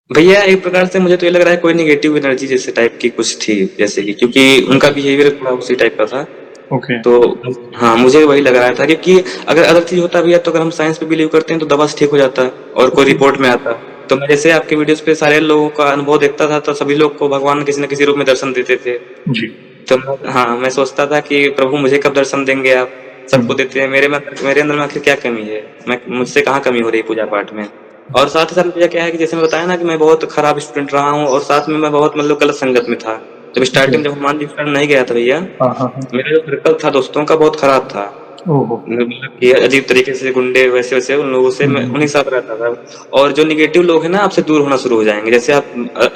भैया एक प्रकार से मुझे तो ये लग रहा है कोई नेगेटिव एनर्जी जैसे टाइप की कुछ थी, जैसे कि क्योंकि उनका बिहेवियर थोड़ा उसी टाइप का था। ओके। तो हाँ, मुझे वही लग रहा था क्योंकि अगर अलग चीज होता भैया तो अगर हम साइंस पे बिलीव करते हैं तो दवा से ठीक हो जाता और कोई रिपोर्ट में आता। तो मैं जैसे आपके वीडियोस पे सारे लोगों का अनुभव देखता था तो सभी लोग को भगवान किसी न किसी रूप में दर्शन देते थे। जी। तो हाँ, मैं सोचता था कि प्रभु मुझे कब दर्शन देंगे आप। सबको हुँ, देते हैं, मेरे अंदर में आखिर क्या कमी है। मैं मुझसे कहाँ कमी हो रही है पूजा पाठ में। और साथ ही साथ भैया क्या है कि जैसे मैं बताया ना कि मैं बहुत खराब स्टूडेंट रहा हूँ और साथ में मैं बहुत मतलब गलत संगत में था। जब स्टार्टिंग जी। जब हनुमान जी की शरण नहीं गया था भैया, हाँ, हाँ, हाँ। मेरा जो सर्कल था दोस्तों का बहुत खराब था। ओहो! मतलब कि अजीब तरीके से गुंडे वैसे वैसे उन लोगों से हुँ, मैं हुँ, उन्हीं हुँ। के साथ रहता था। और जो निगेटिव लोग हैं ना आपसे दूर होना शुरू हो जाएंगे जैसे आप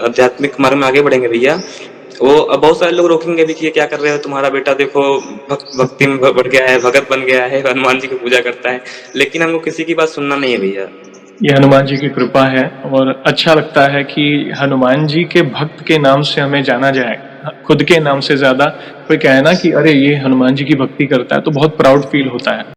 आध्यात्मिक मार्ग में आगे बढ़ेंगे भैया। वो अब बहुत सारे लोग रोकेंगे भी कि ये क्या कर रहे हो, तुम्हारा बेटा देखो भक्ति में बढ़ गया है, भगत बन गया है, हनुमान जी की पूजा करता है। लेकिन हमको किसी की बात सुनना नहीं है भैया। ये हनुमान जी की कृपा है और अच्छा लगता है कि हनुमान जी के भक्त के नाम से हमें जाना जाए। खुद के नाम से ज़्यादा कोई कहे ना कि अरे! ये हनुमान जी की भक्ति करता है, तो बहुत प्राउड फ़ील होता है।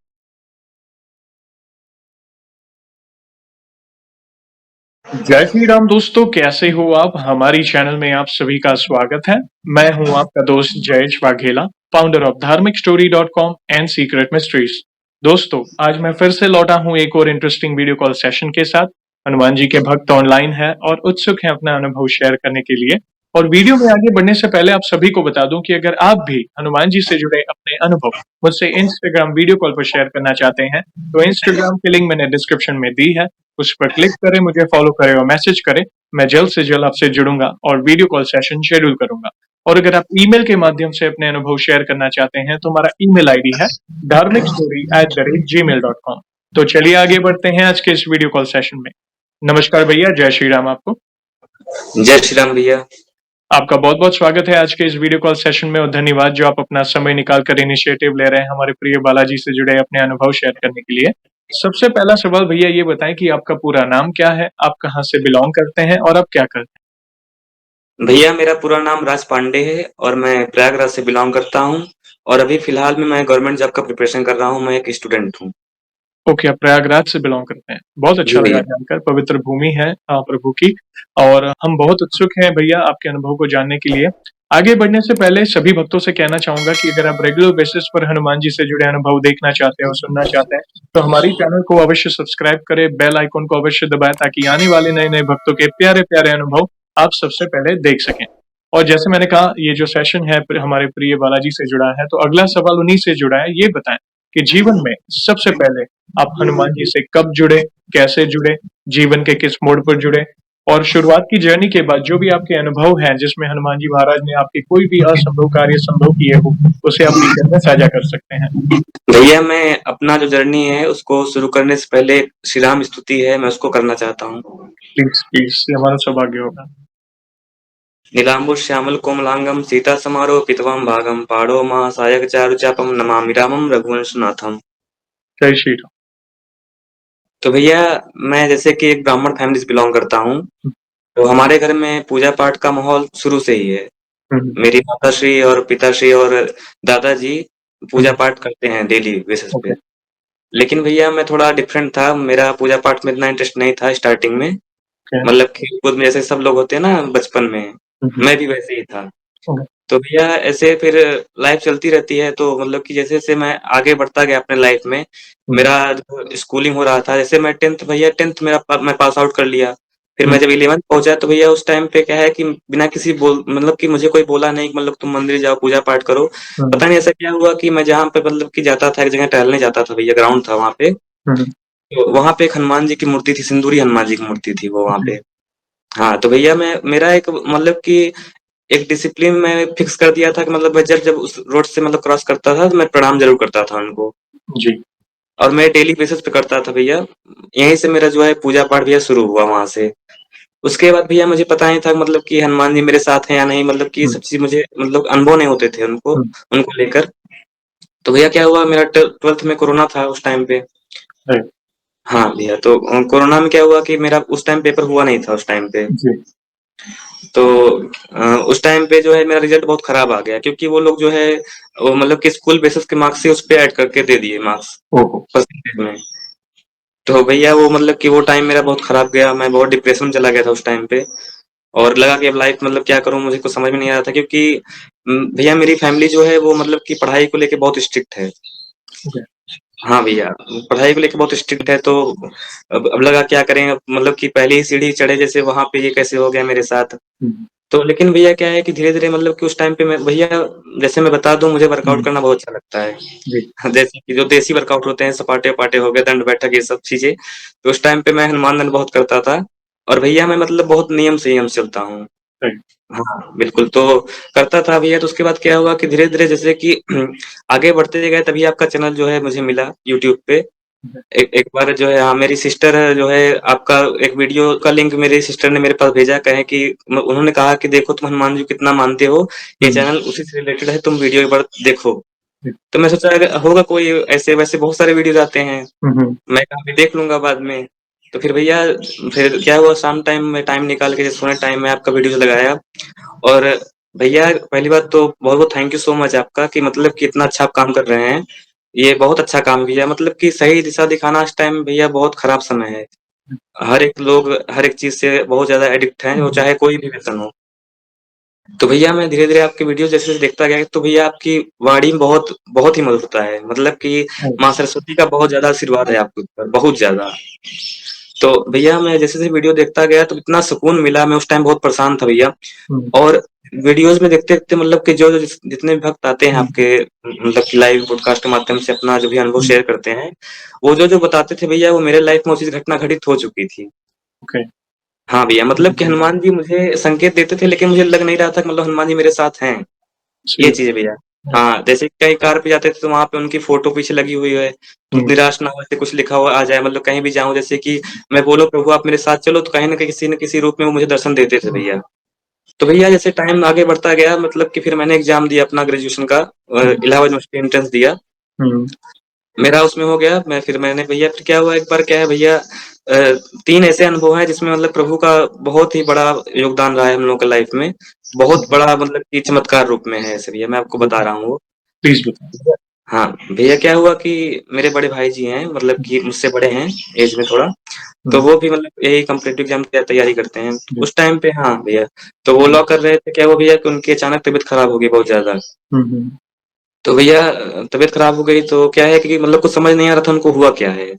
जय श्री राम दोस्तों, कैसे हो आप? हमारी चैनल में आप सभी का स्वागत है। मैं हूँ आपका दोस्त जयेश वाघेला, फाउंडर ऑफ धार्मिकस्टोरी.com एंड सीक्रेट मिस्ट्रीज। दोस्तों, आज मैं फिर से लौटा हूँ एक और इंटरेस्टिंग वीडियो कॉल सेशन के साथ। हनुमान जी के भक्त ऑनलाइन हैं और उत्सुक हैं अपना अनुभव शेयर करने के लिए। और वीडियो में आगे बढ़ने से पहले आप सभी को बता दूं कि अगर आप भी हनुमान जी से जुड़े अपने अनुभव मुझसे इंस्टाग्राम वीडियो कॉल पर शेयर करना चाहते हैं, तो इंस्टाग्राम की लिंक मैंने डिस्क्रिप्शन में दी है। उस पर क्लिक करें, मुझे फॉलो करें और मैसेज करें। मैं जल्द से जल्द आपसे जुड़ूंगा और वीडियो कॉल सेशन शेड्यूल करूंगा। और अगर आप ईमेल के माध्यम से अपने अनुभव शेयर करना चाहते हैं तो हमारा ईमेल आईडी है dharmikstory@gmail.com। तो चलिए आगे बढ़ते हैं आज के इस वीडियो कॉल सेशन में। नमस्कार भैया, जय श्री राम आपको। जय श्री राम भैया। आपका बहुत बहुत स्वागत है आज के इस वीडियो कॉल सेशन में और धन्यवाद जो आप अपना समय निकाल कर इनिशिएटिव ले रहे हैं हमारे प्रिय बालाजी से जुड़े अपने अनुभव शेयर करने के लिए। सबसे पहला सवाल भैया ये बताएं कि आपका पूरा नाम क्या है, आप कहाँ से बिलोंग करते हैं और आप क्या करते भैया मेरा पूरा नाम राज पांडे है और मैं प्रयागराज से बिलोंग करता हूँ। और अभी फिलहाल में मैं गवर्नमेंट जॉब का प्रिपरेशन कर रहा हूँ, मैं एक स्टूडेंट हूँ। हैं? ओके, आप प्रयागराज से बिलोंग करते हैं। बहुत जी अच्छा लगा भैया। जानकर, पवित्र भूमि है प्रभु की। और हम बहुत उत्सुक हैं भैया आपके अनुभव को जानने के लिए। आगे बढ़ने से पहले सभी भक्तों से कहना चाहूंगा कि अगर आप रेगुलर बेसिस पर हनुमान जी से जुड़े अनुभव देखना चाहते हैं और सुनना चाहते हैं, तो हमारी चैनल को अवश्य सब्सक्राइब करें, बेल आइकन को अवश्य दबाएं ताकि आने वाले नए नए भक्तों के प्यारे प्यारे अनुभव आप सबसे पहले देख सकें। और जैसे मैंने कहा, ये जो सेशन है हमारे प्रिय बालाजी से जुड़ा है, तो अगला सवाल उन्हीं से जुड़ा है। ये बताएं कि जीवन में सबसे पहले आप हनुमान जी से कब जुड़े, कैसे जुड़े, जीवन के किस मोड़ पर जुड़े, और शुरुआत की जर्नी के बाद जो भी आपके अनुभव हैं जिसमें हनुमान जी महाराज ने आपके कोई भी असंभव कार्य संभव किए हो, उसे आप डिटेल में साझा कर सकते हैं। भैया मैं अपना जो जर्नी है उसको शुरू करने से पहले एक श्री राम स्तुति है, मैं उसको करना चाहता हूँ। प्लीज प्लीज, ये हमारा सौभाग्य होगा। नीलांबुज श्यामल कोमलांगम सीता समारोह पितवम भागम पाड़ो महासायक चारु चापम नमामि रामम रघुवंशनाथम। जय श्री राम। तो भैया मैं जैसे कि एक ब्राह्मण फैमिली से बिलोंग करता हूँ। तो हमारे घर में पूजा पाठ का माहौल शुरू से ही है। हम्म, मेरी माताश्री और पिताश्री और दादाजी पूजा हम्म, पाठ करते हैं डेली बेसिस ओके। पे। लेकिन भैया मैं थोड़ा डिफरेंट था, मेरा पूजा पाठ में इतना इंटरेस्ट नहीं था स्टार्टिंग में। ओके। मतलब खेल कूद में जैसे सब लोग होते हैं ना बचपन में, हम्म, मैं भी वैसे ही था। ओके। तो भैया ऐसे फिर लाइफ चलती रहती है तो मतलब कि जैसे जैसे मैं आगे बढ़ता गया अपने लाइफ में, हम्म, मेरा जो स्कूलिंग हो रहा था, जैसे मैं टेंथ मैं पास आउट कर लिया। फिर मैं हम्म, जब 11th पहुंचा तो भैया उस टाइम पे क्या है कि बिना किसी बोल मतलब कि मुझे कोई बोला नहीं कि मतलब तुम मंदिर जाओ पूजा पाठ करो। हम्म, पता नहीं ऐसा क्या हुआ कि मैं जहाँ पे मतलब कि जाता था, एक जगह टहलने जाता था भैया, ग्राउंड था वहाँ पे। हम्म, तो वहाँ पे एक हनुमान जी की मूर्ति थी, सिंदूरी हनुमान जी की मूर्ति थी वो वहाँ जी, पे। हाँ, तो भैया मैं मेरा एक मतलब कि एक डिसिप्लिन में फिक्स कर दिया था कि मतलब मैं जब जब उस रोड से मतलब क्रॉस करता था तो मैं प्रणाम जरूर करता था उनको। जी। और मैं डेली बेसिस पे करता था भैया। यहीं से मेरा जो है पूजा पाठ भैया शुरू हुआ वहां से। उसके बाद भैया मुझे पता नहीं था मतलब कि हनुमान जी मेरे साथ हैं या नहीं, मतलब कि ये हम्म, सब चीज मुझे मतलब अनुभव नहीं होते थे उनको हम्म, उनको लेकर। तो भैया क्या हुआ, मेरा 12th में कोरोना था उस टाइम पे। राइट। हाँ भैया, तो कोरोना में क्या हुआ कि मेरा उस टाइम पेपर हुआ नहीं था उस टाइम पे। जी। तो उस टाइम पे जो है मेरा रिजल्ट बहुत खराब आ गया क्योंकि वो लोग जो है वो मतलब कि स्कूल बेसिस के मार्क्स से उस पे ऐड करके दे दिए मार्क्स ओहो। परसेंटेज में। तो भैया वो मतलब कि वो टाइम मेरा बहुत खराब गया, मैं बहुत डिप्रेशन में चला गया था उस टाइम पे। और लगा कि अब लाइफ मतलब क्या करूँ, मुझे कुछ समझ में नहीं आ रहा था, क्योंकि भैया मेरी फैमिली जो है वो मतलब कि पढ़ाई को लेके बहुत स्ट्रिक्ट है। ओके। हाँ भैया, पढ़ाई को लेके बहुत स्ट्रिक्ट है, तो अब लगा क्या करें, अब मतलब कि पहली ही सीढ़ी चढ़े जैसे वहां पे ये कैसे हो गया मेरे साथ। हम्म, तो लेकिन भैया क्या है कि धीरे धीरे मतलब कि उस टाइम पे मैं भैया, जैसे मैं बता दूं, मुझे वर्कआउट हम्म, करना बहुत अच्छा लगता है। जी। जैसे कि जो देसी वर्कआउट होते हैं, सपाटे वपाटे हो गए, दंड बैठक, ये सब चीजें, तो उस टाइम पे मैं हनुमान दंड बहुत करता था। और भैया मैं मतलब बहुत नियम संयम से चलता हूँ। राइट। हाँ बिल्कुल, तो करता था भैया। तो उसके बाद क्या हुआ कि धीरे धीरे जैसे कि आगे बढ़ते गए, तभी आपका चैनल जो है मुझे मिला यूट्यूब पे। एक एक बार जो है, हाँ, मेरी सिस्टर जो है, आपका एक वीडियो का लिंक मेरी सिस्टर ने मेरे पास भेजा, कहे कि उन्होंने कहा कि देखो तुम हनुमान जी को कितना मानते हो, ये हम्म, चैनल उसी से रिलेटेड है, तुम वीडियो एक बार देखो। जी। तो मैं सोचा अगर होगा कोई, ऐसे वैसे बहुत सारे वीडियोज आते हैं, हम्म, मैं कहा भी देख लूंगा बाद में। तो फिर भैया, फिर क्या हुआ, शाम टाइम में टाइम निकाल के, जैसे सोने टाइम में आपका वीडियो लगाया। और भैया पहली बात तो बहुत बहुत थैंक यू सो मच आपका, कि मतलब कि इतना अच्छा आप काम कर रहे हैं। ये बहुत अच्छा काम किया, मतलब कि सही दिशा दिखाना इस टाइम भैया बहुत खराब समय है। हर एक लोग हर एक चीज से बहुत ज्यादा एडिक्ट हैं, वो हम्म, चाहे कोई भी व्यसन हो। तो भैया मैं धीरे धीरे आपके वीडियो जैसे जैसे देखता गया, तो भैया आपकी वाणी में बहुत बहुत ही मधुरता है, मतलब कि माँ सरस्वती का बहुत ज्यादा आशीर्वाद है आपके ऊपर, बहुत ज्यादा। तो भैया मैं जैसे जैसे वीडियो देखता गया, तो इतना सुकून मिला, मैं उस टाइम बहुत परेशान था भैया। हम्म, और वीडियोस में देखते देखते मतलब कि जो जो जितने भी भक्त आते हैं हम्म, आपके, मतलब कि लाइव ब्रॉडकास्ट के माध्यम से अपना जो भी अनुभव हम्म, शेयर करते हैं, वो जो जो बताते थे भैया, वो मेरे लाइफ में उसी घटना घटित हो चुकी थी। ओके। हाँ भैया, मतलब कि हम्म, हनुमान जी मुझे संकेत देते थे, लेकिन मुझे लग नहीं रहा था कि मतलब हनुमान जी मेरे साथ हैं। सही ये बात चीज़ है भैया। है। हाँ, जैसे कहीं कार पे जाते थे, तो वहाँ पे उनकी फ़ोटो पीछे लगी हुई है, तो हम्म, निराश ना हो, ऐसे कुछ लिखा हुआ आ जाए, मतलब कहीं भी जाऊँ, जैसे कि मैं बोलूँ प्रभु आप मेरे साथ चलो, तो कहीं न किसी रूप में वो मुझे दर्शन देते थे भैया। तो भैया जैसे टाइम आगे बढ़ता गया, मतलब कि फिर मैंने एग्ज़ाम दिया अपना ग्रेजुएशन का, हम्म, इलाहाबाद यूनिवर्सिटी एंट्रेंस दिया। हम्म, मेरा उसमें हो गया, मैंने भैया, फिर क्या हुआ, एक बार क्या है भैया, 3 ऐसे अनुभव हैं जिसमें मतलब प्रभु का बहुत ही बड़ा योगदान रहा है हम लोगों के लाइफ में। बहुत बड़ा मतलब कि चमत्कार रूप में है ऐसे भैया, मैं आपको बता रहा हूँ वो। प्लीज बताओ। हाँ, भैया क्या हुआ कि मेरे बड़े भाई जी हैं, मतलब कि मुझसे बड़े हैं एज में थोड़ा, तो हम्म, वो भी मतलब यही कॉम्पिटिटिव एग्ज़ाम की तैयारी करते हैं। जी। उस टाइम पे हाँ भैया, तो वो लॉ कर रहे थे, क्या हुआ भैया कि उनकी अचानक तबीयत खराब हो गई बहुत ज़्यादा। हम्म, तो भैया तबीयत खराब हो गई, तो क्या है कि मतलब कुछ समझ नहीं आ रहा था उनको हुआ क्या है।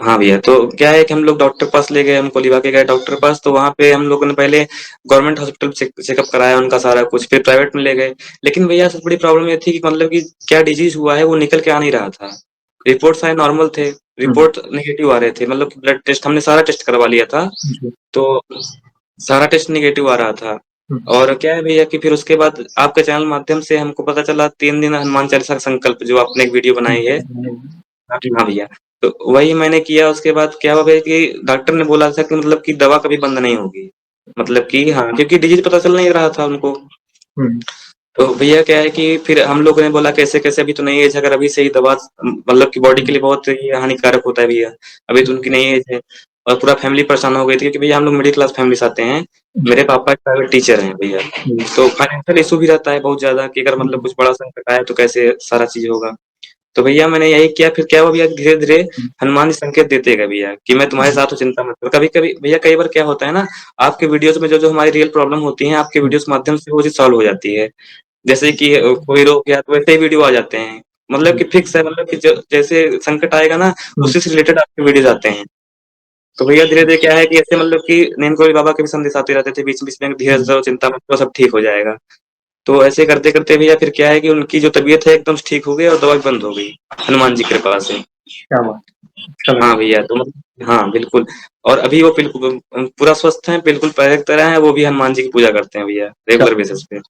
हाँ भैया, तो क्या है कि हम लोग डॉक्टर के पास ले गए, हमको लिवा के गए डॉक्टर के पास, तो वहाँ पे हम लोगों ने पहले गवर्नमेंट हॉस्पिटल चेकअप कराया उनका सारा कुछ, फिर प्राइवेट में ले गए। लेकिन भैया सबसे बड़ी प्रॉब्लम ये थी कि मतलब कि क्या डिजीज़ हुआ है वो निकल के आ नहीं रहा था। रिपोर्ट सारे नॉर्मल थे, हम्म, रिपोर्ट नेगेटिव आ रहे थे, मतलब कि ब्लड टेस्ट हमने सारा टेस्ट करवा लिया था, जी। तो सारा टेस्ट नेगेटिव आ रहा था। हम्म, और क्या है भैया कि फिर उसके बाद आपके चैनल माध्यम से हमको पता चला, 3 दिन हनुमान चालीसा का संकल्प जो आपने एक वीडियो बनाई है। हाँ, जी। हाँ भैया, तो वही मैंने किया। उसके बाद क्या हुआ भैया कि डॉक्टर ने बोला था कि मतलब कि दवा कभी बंद नहीं होगी। मतलब कि हाँ, क्योंकि डिजीज़ पता चल नहीं रहा था उनको। हम्म, तो भैया क्या है कि फिर हम लोगों ने बोला कैसे-कैसे, अभी तो नई एज है, अगर अभी से ही दवा मतलब कि बॉडी के लिए बहुत ही हानिकारक होता है भैया। अभी तो उनकी नई एज है। और पूरा फैमिली परेशान हो गई थी, क्योंकि भैया हम लोग मिडिल क्लास फैमिली से आते हैं। जी। मेरे पापा एक प्राइवेट टीचर हैं भैया। जी। तो फाइनेंशियल इश्यू भी रहता है बहुत ज़्यादा, कि अगर मतलब हम्म, कुछ बड़ा संकट आए तो कैसे सारा चीज़ होगा। तो भैया मैंने यही किया, फिर क्या हुआ भैया, धीरे-धीरे हनुमान जी संकेत देते गए भैया, कि मैं तुम्हारे साथ हूँ, चिंता मत करो। कभी-कभी भैया कई बार क्या होता है ना, आपके वीडियोज़ में जो-जो हमारी रियल प्रॉब्लम होती है, आपके हम्म, वीडियोज़ के माध्यम से वो चीज़ सॉल्व हो जाती है। जैसे कि कोई रोग गया तो वैसे ही वीडियो आ जाते हैं। मतलब जी। कि फिक्स है, मतलब कि ज जैसे संकट आएगा ना, हम्म, उसी से रिलेटेड आपके वीडियोज़ आते हैं। तो भैया धीरे-धीरे क्या है कि ऐसे मतलब कि नींद बाबा के भी संदेश आते रहते थे बीच-बीच में, धीरज हम्म, धरो, चिंता मत करो, सब ठीक हो जाएगा। तो ऐसे करते-करते भैया फिर क्या है कि उनकी जो तबीयत है एकदम से ठीक हो गई, और दवा भी बंद हो गई, हनुमान जी की कृपा से। क्या बात। अच्छा लगा। हाँ भैया, तो मतलब हाँ, बिल्कुल। और अभी वो बिल्कुल पूरा स्वस्थ हैं, बिल्कुल पहले की तरह हैं, वो भी हनुमान जी की पूजा करते हैं भैया, क्या रेगुलर बेसिस पे।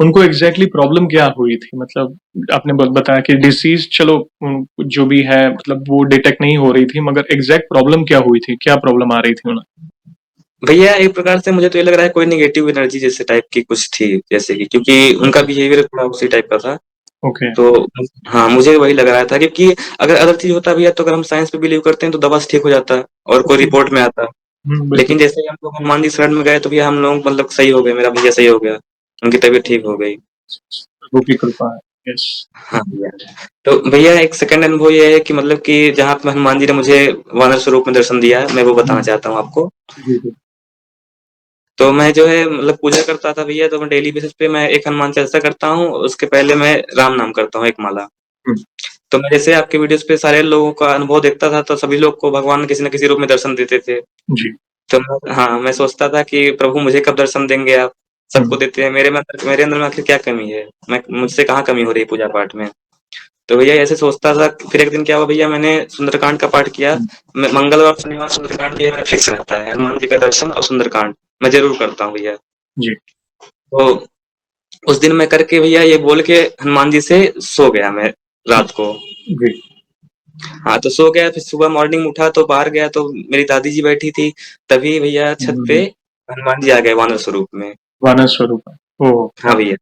उनको एग्जैक्टली प्रॉब्लम क्या हुई थी, मतलब आपने बताया कि डिसीज चलो जो भी है मतलब वो डिटेक्ट नहीं हो रही थी, मगर एग्जैक्ट प्रॉब्लम क्या हुई थी, क्या प्रॉब्लम आ रही थी उन्हें? भैया एक प्रकार से मुझे तो ये लग रहा है कोई नेगेटिव एनर्जी जैसे टाइप की कुछ थी, जैसे कि क्योंकि उनका बिहेवियर थोड़ा उसी टाइप का था। ओके। तो हाँ, मुझे वही लग रहा था, क्योंकि अगर अदर चीज़ होता भैया, तो अगर हम साइंस पे बिलीव करते हैं तो दवा से ठीक हो जाता और कोई रिपोर्ट में आता। बिल्कुल। लेकिन जैसे ही हम लोग हनुमान जी शरण में गए, तो भैया हम लोग मतलब सही हो गए, मेरा भैया सही हो गया, उनकी तबीयत ठीक हो गई। प्रभु की कृपा है। यस। हाँ भैया। तो भैया एक सेकंड अनुभव ये है कि मतलब कि जहाँ पे हनुमान जी ने मुझे वानर स्वरूप में दर्शन दिया है, मैं वो बताना हुँ, चाहता हूँ आपको। जी, जी। तो मैं जो है मतलब पूजा करता था भैया, तो मैं डेली बेसिस पे मैं एक हनुमान चालीसा करता हूँ, उसके पहले मैं राम नाम करता हूँ एक माला। हुँ, तो मैं जैसे आपके वीडियोस पे सारे लोगों का अनुभव देखता था, तो सभी लोग को भगवान किसी न किसी रूप में दर्शन देते थे। जी। तो मैं सोचता था कि प्रभु मुझे कब दर्शन देंगे आप? सबको हुँ, देते हैं, मेरे अंदर में आखिर क्या कमी है? मैं मुझसे कहाँ कमी हो रही है पूजा पाठ में? तो भैया ऐसे सोचता था। फिर एक दिन क्या हुआ भैया, मैंने सुंदरकांड का पाठ किया। हुँ, मंगलवार शनिवार सुंदरकांड ये मेरा फिक्स रहता है, हनुमान जी का दर्शन और सुंदरकांड मैं जरूर करता हूँ भैया। जी, तो उस दिन मैं करके भैया ये बोल के हनुमान जी से सो गया मैं हुँ, रात को। जी। हाँ, तो सो गया, फिर सुबह मॉर्निंग उठा तो बाहर गया तो मेरी दादी जी बैठी थी। तभी भैया हुँ, छत हुँ, पे हुँ। हनुमान जी आ गए वानर स्वरूप में। वानर स्वरूप है। ओह! हाँ भैया।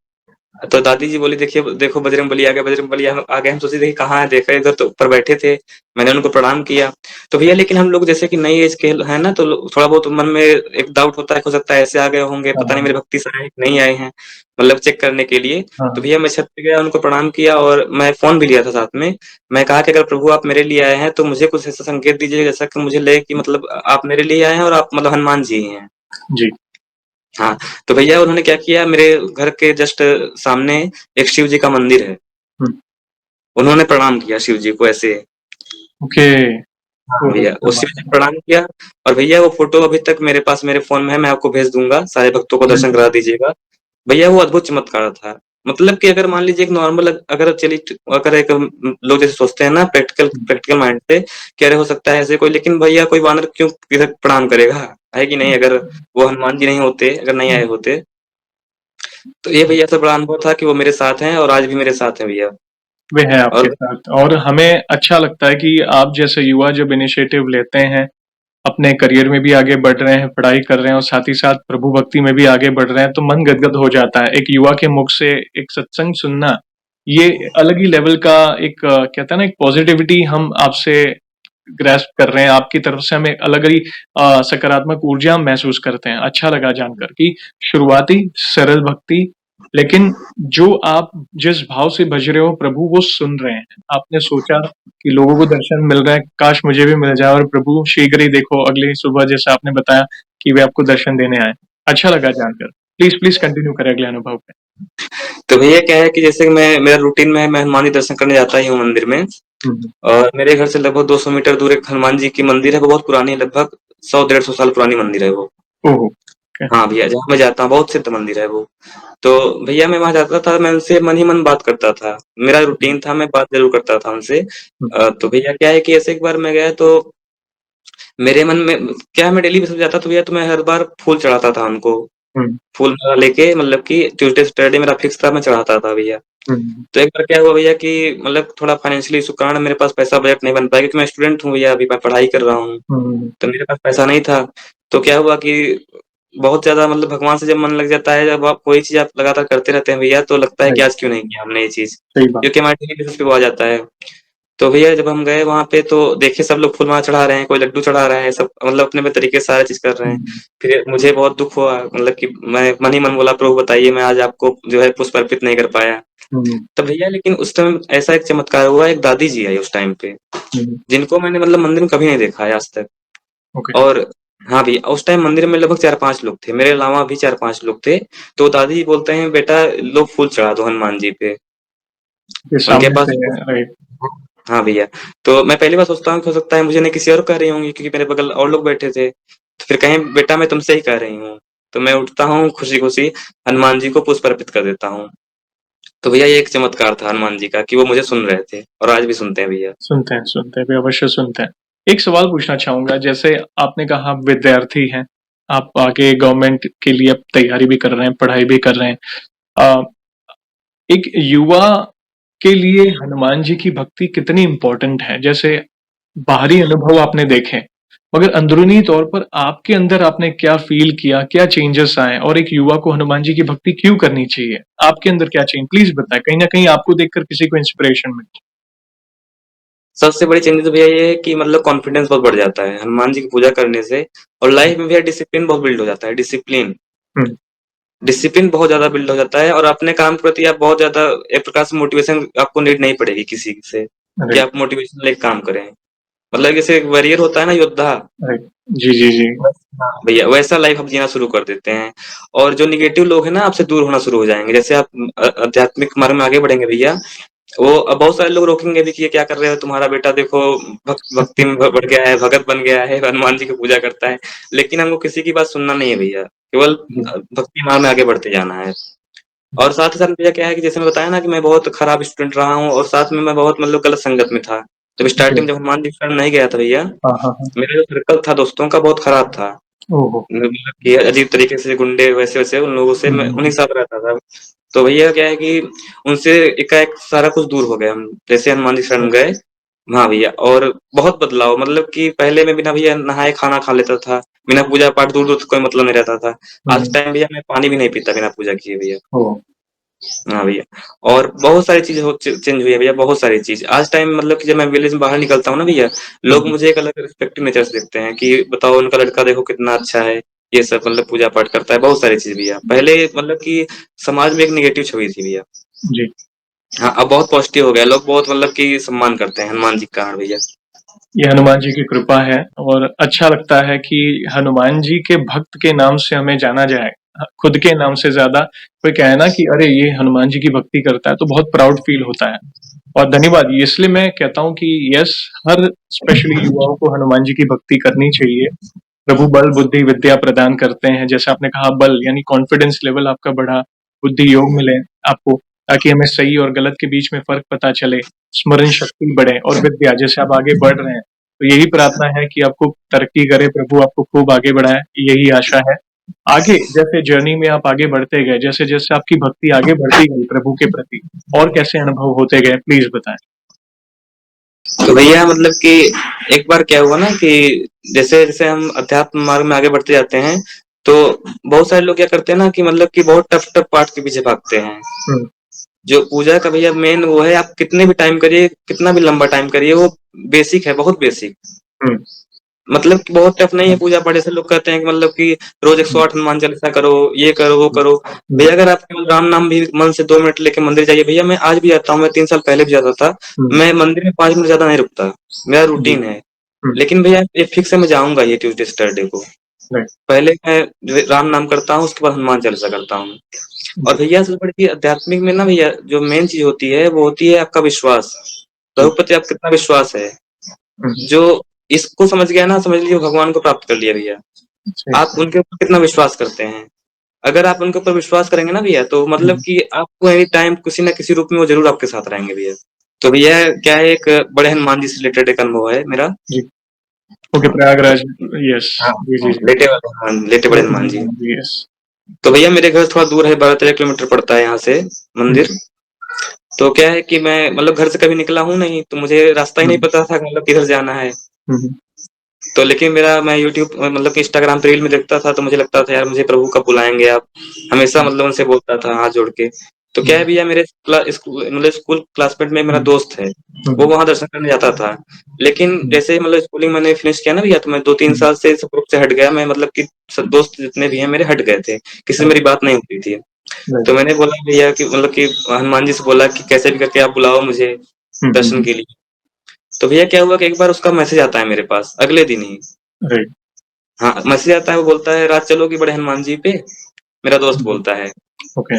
तो दादी जी बोली, देखिए देखो बजरंगबली आ गए, बजरंगबली आ गए। हम सोचे थे कि कहाँ है, देखा इधर तो ऊपर बैठे थे। मैंने उनको प्रणाम किया। तो भैया लेकिन हम लोग जैसे कि नई एज के है ना, तो थोड़ा बहुत मन में एक डाउट होता है, हो सकता है ऐसे आ गए होंगे, हाँ, पता नहीं हाँ, मेरे भक्ति से आए हैं कि नहीं आए हैं, मतलब चेक करने के लिए। हाँ, तो हाँ। भैया मैं छत पे गया, उनको प्रणाम किया और मैं फोन भी लिया था साथ में। मैं कहा कि अगर प्रभु आप मेरे लिए आए हैं तो मुझे कुछ ऐसा संकेत दीजिए जैसा कि मुझे लगे कि मतलब आप मेरे लिए आए हैं और आप मतलब हनुमान जी ही हैं। जी। हाँ, तो भैया उन्होंने क्या किया, मेरे घर के जस्ट सामने एक शिव जी का मंदिर है। हुँ, उन्होंने प्रणाम किया शिव जी को ऐसे। ओके। हाँ ओह! भैया, क्या वो शिव बात जी है। को प्रणाम किया। और भैया वो फोटो अभी तक मेरे पास मेरे फ़ोन में है, मैं आपको भेज दूँगा, सारे भक्तों को हुँ, दर्शन करा दीजिएगा। भैया वो अद्भुत चमत्कार था। मतलब कि अगर मान लीजिए एक नॉर्मल अगर चलिए अगर एक लोग जैसे सोचते हैं ना प्रैक्टिकल हुँ, प्रैक्टिकल माइंड से कि अरे हो सकता है ऐसे कोई, लेकिन भैया कोई वानर क्यों इधर प्रणाम करेगा? है कि नहीं? अगर वो हनुमान जी नहीं होते, अगर नहीं हुँ, आए होते, तो ये भैया से बड़ा अनुभव था कि वो मेरे साथ हैं और आज भी मेरे साथ हैं भैया। वे है आपके और साथ और हमें अच्छा लगता है कि आप जैसे युवा जब इनिशिएटिव लेते हैं, अपने करियर में भी आगे बढ़ रहे हैं, पढ़ाई कर रहे हैं और साथ ही साथ प्रभु भक्ति में भी आगे बढ़ रहे हैं, तो मन गदगद हो जाता है। एक युवा के मुख से एक सत्संग सुनना, ये अलग ही लेवल का एक कहते हैं ना एक पॉजिटिविटी हम आपसे ग्रैस्प कर रहे हैं, आपकी तरफ से हमें अलग ही सकारात्मक ऊर्जा हम महसूस करते हैं। अच्छा लगा जानकर कि शुरुआती सरल भक्ति, लेकिन जो आप जिस भाव से भज रहे हो प्रभु वो सुन रहे हैं। आपने सोचा कि लोगों को दर्शन मिल रहा है, काश मुझे भी मिल जाए और प्रभु शीघ्र ही देखो अगली ही सुबह जैसा आपने बताया कि वे आपको दर्शन देने आए। अच्छा लगा जानकर। प्लीज़ कंटिन्यू करें अगले अनुभव पे। तो भैया क्या है कि जैसे कि मैं मेरा रूटीन में मैं हनुमान जी दर्शन करने जाता ही हूँ मंदिर में। हुँ, हुँ। और मेरे घर से लगभग 200 मीटर दूर एक हनुमान जी की मंदिर है, वो बहुत पुरानी है, लगभग 100 डेढ़ 100 साल पुरानी मंदिर है वो। ओह! ओके। हाँ भैया, जहाँ मैं जाता हूँ बहुत सिद्ध मंदिर है वो। तो भैया मैं वहां जाता था, मैं उनसे मन ही मन बात करता था। मेरा हुँ, रूटीन था, मैं बात जरूर करता था उनसे। हुँ, तो भैया क्या है कि ऐसे एक बार मैं गया तो मेरे मन में क्या है, मैं डेली बेसिस पे जाता तो भैया, तो मैं हर बार फूल चढ़ाता था उनको। हुँ, फूल माला लेके मतलब कि ट्यूसडे सैटरडे मेरा फिक्स था, मैं चढ़ाता था भैया। हुँ, तो एक बार क्या हुआ भैया कि मतलब थोड़ा फाइनेंशियली इशू के कारण मेरे पास पैसा बजट नहीं बन पाया, क्योंकि मैं स्टूडेंट हूँ भैया, अभी मैं पढ़ाई कर रहा हूँ। हुँ, हुँ, तो मेरे पास पैसा नहीं था। तो क्या हुआ कि बहुत ज़्यादा मतलब भगवान से जब मन लग जाता है, जब आप कोई चीज़ आप लगातार करते रहते हैं भैया, तो लगता है कि राइट, आज क्यों नहीं किया हमने ये चीज़, सही बात। क्योंकि हमारे डेली बेसिस पे वो आ जाता है। तो भैया जब हम गए वहाँ पे तो देखे सब लोग फूल-माला चढ़ा रहे हैं, कोई लड्डू चढ़ा रहा है, सब मतलब अपने-अपने तरीके से सारा चीज़ कर रहे हैं। हुँ, फिर मुझे बहुत दुःख हुआ, मतलब कि मैं मन ही मन बोला, प्रभु बताइए मैं आज आपको जो है पुष्प अर्पित नहीं कर पाया। हुँ, तो भैया लेकिन उस टाइम ऐसा एक चमत्कार हुआ, एक दादी जी आई उस टाइम पे, हुँ, जिनको मैंने मतलब मंदिर में कभी नहीं देखा है आज तक। ओके। और हाँ भैया, उस टाइम मंदिर में लगभग 4-5 लोग थे, मेरे अलावा भी 4-5 लोग थे। तो दादी जी बोलते हैं, "बेटा लो फूल चढ़ा दो हनुमान जी पे।" ये उनके सामने पास से है, राइट। हाँ भैया। तो मैं पहली बार सोचता हूँ कि हो सकता है मुझे नहीं किसी और को कह रही होंगी, क्योंकि मेरे बगल और लोग बैठे थे। तो फिर कहें बेटा मैं तुमसे ही कह रही हूँ। तो मैं उठता हूँ खुशी-खुशी, हनुमान जी को पुष्प अर्पित कर देता हूँ। तो भैया ये एक चमत्कार था हनुमान जी का कि वो मुझे सुन रहे थे और आज भी सुनते हैं भैया। सुनते हैं, वे अवश्य सुनते हैं। एक सवाल पूछना चाहूँगा, जैसे आपने कहा आप विद्यार्थी हैं, आप आगे गवर्नमेंट के लिए अब तैयारी भी कर रहे हैं, पढ़ाई भी कर रहे हैं। अ, एक युवा के लिए हनुमान जी की भक्ति कितनी इम्पोर्टेंट है? जैसे बाहरी अनुभव आपने देखे, मगर अंदरूनी तौर पर आपके अंदर आपने क्या फ़ील किया, क्या चेंजेस आए और एक युवा को हनुमान जी की भक्ति क्यों करनी चाहिए? आपके अंदर क्या चेंज प्लीज़ बताएँ, कहीं न कहीं आपको देखकर किसी को इंस्पिरेशन मिले। सबसे बड़ी चेंजेस तो भैया ये है कि मतलब कॉन्फिडेंस बहुत बढ़ जाता है हनुमान जी की पूजा करने से। और लाइफ में भैया डिसिप्लिन बहुत बिल्ड हो जाता है, डिसिप्लिन। हुँ, डिसिप्लिन बहुत ज़्यादा बिल्ड हो जाता है और अपने काम के प्रति आप बहुत ज़्यादा एक प्रकार से मोटिवेशन आपको नीड नहीं पड़ेगी किसी से, कि राइट, आप मोटिवेशन लेके काम करें। मतलब जैसे एक वॉरियर होता है ना योद्धा, राइट। जी, जी, जी। हाँ, भैया वैसा लाइफ आप जीना शुरू कर देते हैं और जो नेगेटिव लोग हैं ना आपसे दूर होना शुरू हो जाएँगे। जैसे आप आध्यात्मिक मार्ग में आगे बढ़ेंगे भैया, वो अब बहुत सारे लोग रोकेंगे भी कि ये क्या कर रहे हो तुम्हारा बेटा देखो भक्ति में बढ़ गया है, भगत बन गया है, हनुमान जी की पूजा करता है। लेकिन हमको किसी की बात सुनना नहीं है भैया, केवल जी, भक्ति मार्ग में आगे बढ़ते जाना है। और साथ ही साथ भैया क्या है कि जैसे मैं बताया ना कि मैं बहुत खराब स्टूडेंट रहा हूँ और साथ में मैं बहुत मतलब गलत संगत में था। जब जी। स्टार्टिंग जब हनुमान जी की शरण नहीं गया था भैया, हाँ, हाँ, हाँ। मेरा जो सर्कल था दोस्तों का बहुत खराब था। ओहो! मतलब कि अजीब तरीके से गुंडे वैसे-वैसे उन लोगों से हुँ, मैं हुँ, उन्हीं हुँ। के साथ रहता था। तो भैया क्या है कि उनसे एकाएक सारा कुछ दूर हो गए हम। जैसे हनुमान जी शरण गए, हाँ भैया, और बहुत बदलाव मतलब कि पहले मैं बिना भैया नहाए खाना खा लेता था। बिना पूजा पाठ दूर-दूर तक कोई मतलब नहीं रहता था। हुँ, आज हुँ। टाइम भैया मैं पानी भी नहीं पीता बिना पूजा किए भैया। ओह! हाँ भैया, और बहुत सारी चीज़ें हो च चेंज हुई है भैया, बहुत सारी चीज़। आज टाइम मतलब कि जब मैं विलेज में बाहर निकलता हूँ ना भैया, हुँ, लोग हुँ। मुझे एक अलग रिस्पेक्टिव नेचर से देखते हैं कि बताओ उनका लड़का देखो कितना अच्छा है, ये सब मतलब पूजा पाठ करता है, बहुत सारी चीज़ भैया। पहले मतलब कि समाज में एक नेगेटिव छवि थी भैया। जी। हाँ, अब बहुत पॉजिटिव हो गया, लोग बहुत मतलब कि सम्मान करते हैं हनुमान जी का कारण भैया। ये हनुमान जी की कृपा है और अच्छा लगता है कि हनुमान जी के भक्त के नाम से हमें जाना जाए। खुद के नाम से ज़्यादा कोई कहे ना कि अरे! ये हनुमान जी की भक्ति करता है, तो बहुत प्राउड फ़ील होता है। और धन्यवाद, इसलिए मैं कहता हूँ कि यस, हर स्पेशली युवाओं को हनुमान जी की भक्ति करनी चाहिए। प्रभु बल, बुद्धि, विद्या प्रदान करते हैं। जैसे आपने कहा बल यानी कॉन्फिडेंस लेवल आपका बढ़ा, बुद्धि योग मिले आपको, ताकि हमें सही और गलत के बीच में फ़र्क पता चले, स्मरण शक्ति बढ़े और विद्या जैसे आप आगे बढ़ रहे हैं, तो यही प्रार्थना है कि आपको तरक्की करे, प्रभु आपको खूब आगे बढ़ाए, यही आशा है। आगे जैसे जर्नी में आप आगे बढ़ते गए, जैसे-जैसे आपकी भक्ति आगे बढ़ती गई प्रभु के प्रति, और कैसे अनुभव होते गए प्लीज़ बताएँ? तो भैया मतलब कि एक बार क्या हुआ ना कि जैसे-जैसे हम अध्यात्म मार्ग में आगे बढ़ते जाते हैं, तो बहुत सारे लोग क्या करते हैं ना कि मतलब कि बहुत टफ-टफ पाठ के पीछे भागते हैं। हुँ, जो पूजा का भैया मेन वो है, आप कितने भी टाइम करिए, कितना भी लंबा टाइम करिए, वो बेसिक है, बहुत बेसिक। हुँ, मतलब कि बहुत टफ नहीं है हुँ, पूजा पाठ। जैसे लोग कहते हैं कि मतलब कि रोज़ हुँ, 108 हनुमान चालीसा करो, ये करो, वो हुँ, करो। हुँ, भैया अगर आप केवल राम नाम भी मन से 2 मिनट लेके मंदिर जाइए, भैया मैं आज भी जाता हूँ, मैं 3 साल पहले भी जाता था। हुँ, मैं मंदिर में 5 मिनट ज़्यादा नहीं रुकता, मेरा जी, रूटीन है। हुँ, लेकिन भैया ये फिक्स है, मैं जाऊँगा ये ट्यूसडे, सैटरडे को। राइट, पहले मैं जो राम नाम करता हूँ, उसके बाद हनुमान चालीसा करता हूँ। और जी, भैया सबसे बड़ी चीज़ आध्यात्मिक में ना भैया जो मेन चीज़ होती है, वो होती है आपका विश्वास। प्रभु जी, के प्रति आप कितना विश्वास है। हुँ, हुँ, जो इसको समझ गया ना, समझ लीजिए भगवान को प्राप्त कर लिया भैया। सही, आप उनके ऊपर कितना विश्वास करते हैं। अगर आप उनके ऊपर विश्वास करेंगे ना भैया, तो हुँ, मतलब कि आपको एनी टाइम किसी न किसी रूप में वो ज़रूर आपके साथ रहेंगे भैया। तो भैया क्या है, एक बड़े हनुमान जी से रिलेटेड एक अनुभव है मेरा। जी, ओके हाँ, तो प्रयागराज, यस, हाँ, जी, हाँ, जी, जी, लेटे वाले हनुमान, लेटे बड़े लेटे हनुमान जी। हनुमान जी, यस, तो भैया मेरे घर से थोड़ा दूर है, 12-13 किलोमीटर पड़ता है यहाँ से हुँ, मंदिर। तो क्या है कि मैं मतलब घर से कभी निकला हूँ नहीं, तो मुझे रास्ता ही हुँ, नहीं पता था कि मतलब किधर जाना है। हुँ, हुँ, तो लेकिन मेरा मैं यूट्यूब मतलब कि इंस्टाग्राम पे रील में देखता था, तो मुझे लगता था यार मुझे प्रभु कब बुलाएँगे आप। हमेशा हुँ, मतलब उनसे बोलता था हाथ जोड़ के। तो क्या है हुँ, भैया, मेरे मतलब स्कूल क्लासमेट में मेरा हुँ, दोस्त है, हुँ, वो हुँ, वहाँ दर्शन करने जाता था। लेकिन हुँ, जैसे ही मतलब स्कूलिंग मैंने फिनिश किया ना भैया, तो मैं 2-3 हुँ, साल से इस ग्रुप से हट गया। मैं मतलब कि सब दोस्त जितने भी हैं मेरे हट गए थे, किसी से राइट, मेरी बात नहीं होती थी। राइट, तो मैंने बोला भैया कि मतलब कि हनुमान जी से बोला कि कैसे भी करके आप बुलाओ मुझे हुँ, हुँ, दर्शन हुँ, के लिए। तो भैया क्या हुआ कि एक बार उसका मैसेज आता है मेरे पास, अगले दिन ही। राइट, हाँ, मैसेज आता है, वो बोलता है रात चलोगी बड़े हनुमान जी पे? मेरा दोस्त हुँ, हुँ, बोलता है। ओके,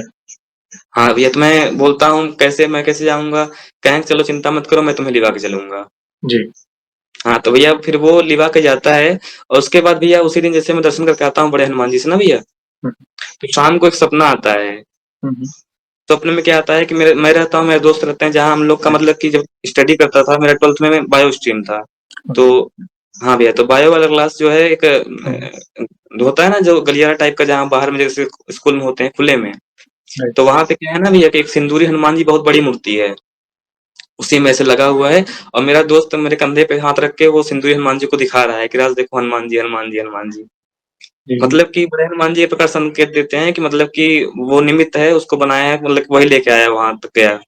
हाँ भैया, तो मैं बोलता हूँ कैसे, मैं कैसे जाऊँगा? कहें चलो चिंता मत करो, मैं तुम्हें लिवा के चलूँगा। जी, हाँ, तो भैया फिर वो लिवा के जाता है और उसके बाद भैया उसी दिन जैसे मैं दर्शन करके आता हूँ बड़े हनुमान जी से ना भैया, हुँ, तो शाम को एक सपना आता है। हुँ, हुँ, सपने में क्या आता है कि मैं रहता हूँ, मेरे दोस्त रहते हैं, जहाँ हम लोग का राइट, मतलब कि जब स्टडी करता था, मेरा 12th में बायो स्ट्रीम था। तो ओके, हाँ भैया, तो बायो वाला क्लास जो है एक हुँ, होता है ना जो गलियारा टाइप का, जहाँ बाहर में जैसे स्कूल में होते हैं खुले में। राइट, तो वहाँ पे क्या है ना भैया कि एक सिंदूरी हनुमान जी बहुत बड़ी मूर्ति है, उसी में ऐसे लगा हुआ है और मेरा दोस्त मेरे कंधे पे हाथ रख के वो सिंदूरी हनुमान जी को दिखा रहा है कि राज देखो हनुमान जी, हनुमान जी, हनुमान जी। जी, जी, मतलब कि बड़े हनुमान जी एक प्रकार संकेत देते हैं कि मतलब कि वो निमित्त है, उसको बनाया है, मतलब कि वही लेके आया वहाँ तक गया।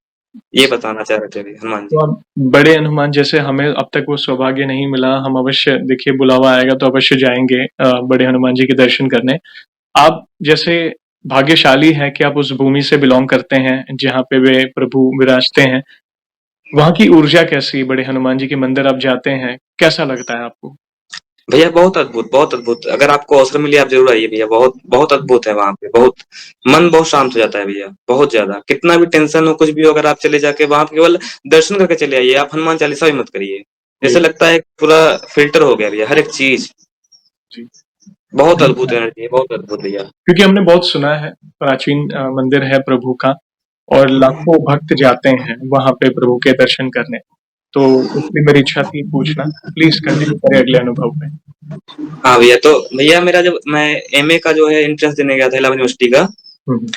ये बताना चाह रहे थे अभी हनुमान तो जी। आप बड़े हनुमान जैसे हमें अब तक वो सौभाग्य नहीं मिला, हम अवश्य देखिए बुलावा आएगा तो अवश्य जाएँगे बड़े हनुमान जी के दर्शन करने। आप जैसे भाग्यशाली हैं कि आप उस भूमि से बिलॉन्ग करते हैं, जहाँ पे वे प्रभु विराजते हैं। वहाँ की ऊर्जा कैसी है? बड़े हनुमान जी के मंदिर आप जाते हैं, कैसा लगता है आपको? भैया बहुत अद्भुत, बहुत अद्भुत। अगर आपको अवसर मिले आप ज़रूर आइए भैया, बहुत बहुत अद्भुत है वहाँ पे, बहुत मन बहुत शांत हो जाता है भैया, बहुत ज़्यादा। कितना भी टेंशन हो, कुछ भी हो, अगर आप चले जाके वहाँ पे केवल दर्शन करके चले आइए, आप हनुमान चालीसा भी मत करिए। जी, जैसे लगता है पूरा फ़िल्टर हो गया भैया, हर एक चीज़। जी। बहुत अद्भुत एनर्जी है, बहुत अद्भुत भैया। क्योंकि हमने बहुत सुना है, प्राचीन मंदिर है प्रभु का और लाखों भक्त जाते हैं वहाँ पे प्रभु के दर्शन करने। तो इसलिए मेरी इच्छा थी पूछना। प्लीज़ कंटिन्यू करें अगले अनुभव पे। हाँ भैया, तो भैया मेरा जब मैं एमए का जो है एंट्रेंस देने गया था इलाहाबाद यूनिवर्सिटी का, हुँ, हुँ।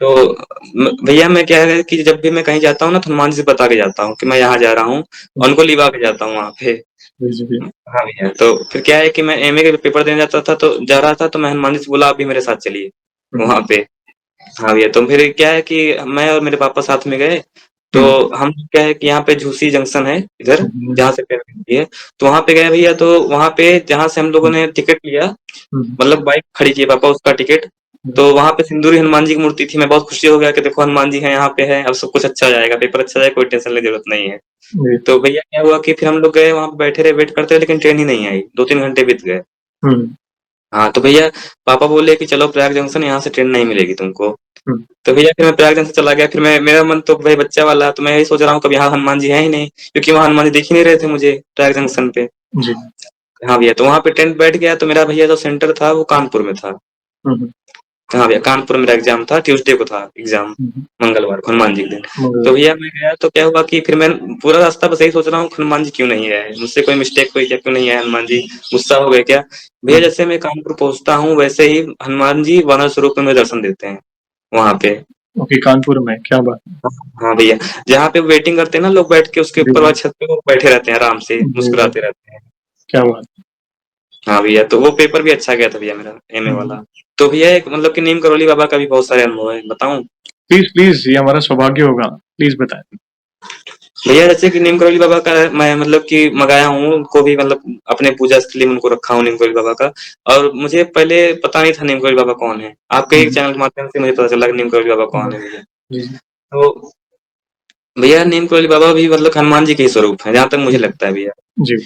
तो भैया मैं क्या है कि जब भी मैं कहीं जाता हूँ ना तो हनुमान जी से बता के जाता हूँ कि मैं यहाँ जा रहा हूँ, और उनको लिवा के जाता हूँ वहाँ पे। जी, जी, जी। हाँ भैया, तो फिर क्या है कि मैं एमए के पेपर देने जाता था, तो जा रहा था, तो मैं हनुमान जी से बोला आप भी मेरे साथ चलिए हुँ, हुँ। वहाँ पे। हाँ भैया, तो फिर क्या है कि मैं और मेरे पापा साथ में गए। तो हुँ, हम क्या है कि यहाँ पे झूसी जंक्शन है इधर, हुँ, जहाँ से ट्रेन मिलती है, तो वहाँ पे गए भैया। तो वहाँ पे जहाँ से हम लोगों हुँ, ने टिकट लिया, हुँ, मतलब बाइक खड़ी की पापा उसका टिकट, हुँ। तो वहाँ पे सिंदूरी हनुमान जी की मूर्ति थी। मैं बहुत खुशी हो गया कि देखो हनुमान जी हैं यहाँ पे है, अब सब कुछ अच्छा जाएगा, पेपर अच्छा जाएगा, कोई टेंशन लेने की जरूरत नहीं है। जी। तो भैया क्या हुआ कि फिर हम लोग गए वहाँ पे, बैठे रहे, वेट करते रहे, लेकिन ट्रेन ही नहीं आई, 2-3 घंटे बीत गए। हुँ, हाँ, तो भैया पापा बोले कि चलो प्रयाग जंक्शन, यहाँ से ट्रेन नहीं मिलेगी तुमको। हुँ। तो भैया फिर मैं प्रयाग जंक्शन चला गया। फिर मैं, मेरा मन तो भाई बच्चा वाला, तो मैं यही सोच रहा हूँ कभी यहाँ हनुमान जी हैं ही नहीं, क्योंकि वहाँ हनुमान जी दिख ही नहीं रहे थे मुझे प्रयाग जंक्शन पे। जी। हाँ भैया, तो वहाँ पे टेंट बैठ गया। तो मेरा भैया जो सेंटर था वो कानपुर में था। हुँ, हुँ, हाँ भैया, कानपुर में मेरा एग्जाम था, ट्यूसडे को था एग्जाम, हुँ, हुँ। मंगलवार को, हनुमान जी के दिन। तो मंगलवार। भैया मैं गया, तो क्या हुआ कि फिर मैं पूरा रास्ता बस यही सोच रहा हूँ हनुमान जी क्यों नहीं आए, मुझसे कोई मिस्टेक हुई क्या, क्यों नहीं आए हनुमान जी, गुस्सा हो गए क्या। भैया हुँ। जैसे मैं कानपुर पहुंचता हूँ, वैसे ही हनुमान जी वानर स्वरूप में मुझे दर्शन देते हैं वहां पे। ओके, कानपुर में, क्या बात है। हाँ भैया, जहाँ पे वेटिंग करते हैं ना लोग बैठ के, उसके जी, ऊपर वाली जी। छत पे वो बैठे रहते हैं आराम से, जी, जी। मुस्कुराते रहते हैं। क्या बात है। हाँ भैया, तो वो पेपर भी अच्छा गया था भैया मेरा, एमए हुँ, हुँ। वाला। तो भैया एक मतलब कि नीम करौली बाबा का भी बहुत सारे अनुभव है, बताऊं? प्लीज़, प्लीज़ ये हमारा सौभाग्य होगा। प्लीज़ बताएँ। भैया जैसे कि नीम करौली बाबा का मैं मतलब कि मंगाया हूँ उनको भी, मतलब अपने पूजा स्थली में उनको रखा हूँ नीम करौली बाबा का। और मुझे पहले पता नहीं था नीम करौली बाबा कौन है, आपके हुँ, एक हुँ। चैनल के माध्यम से मुझे पता चला कि नीम करौली बाबा हुँ, कौन हुँ। है भैया। जी, जी। तो भैया नीम करौली बाबा भी मतलब हनुमान जी के ही स्वरूप है, जहाँ तक मुझे हुँ, लगता है भैया। जी।